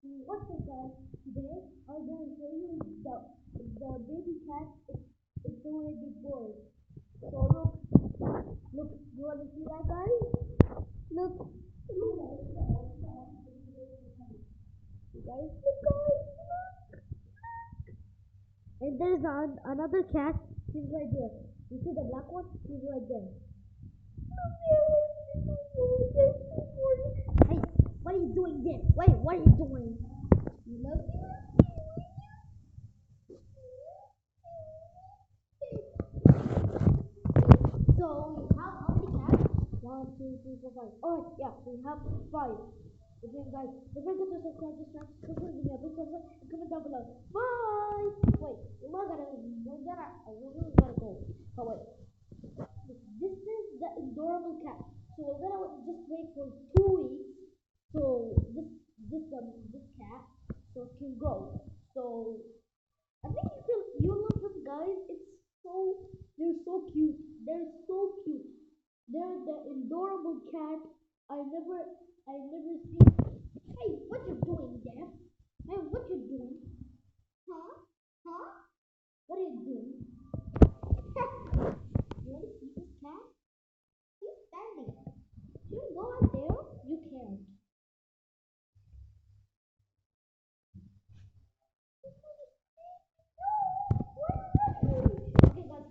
What's up, guys? Today I'm gonna show you the baby cat. It's already born. So look. You wanna see that, guys? Look. You guys, look, guys. And there's another cat. He's right there. You see the black one? He's right there. Hey, what are you doing there? Wait, what are you doing? You love me? So we have how many cats? One, two, three, four, five. Oh yeah, we have five. Okay, guys, don't forget to subscribe to channel. Don't forget to give me a big thumbs up and comment down below. Bye. Wait, we're gonna go. Oh wait, this is the adorable cat. So we're gonna just wait for 2 weeks. So this cat so it can grow. So I think you love them, guys. They're so cute. They're so cute. They're the adorable cat. I never seen. Hey, what you doing there? Hey, what you doing? Huh? Huh? What are you doing? You want to see this cat? He's standing. Should you go out there? You can't. Okay, guys.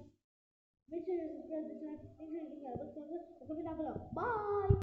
Make sure you subscribe to the channel. Make sure you give me a big thumbs up and comment down below. Bye.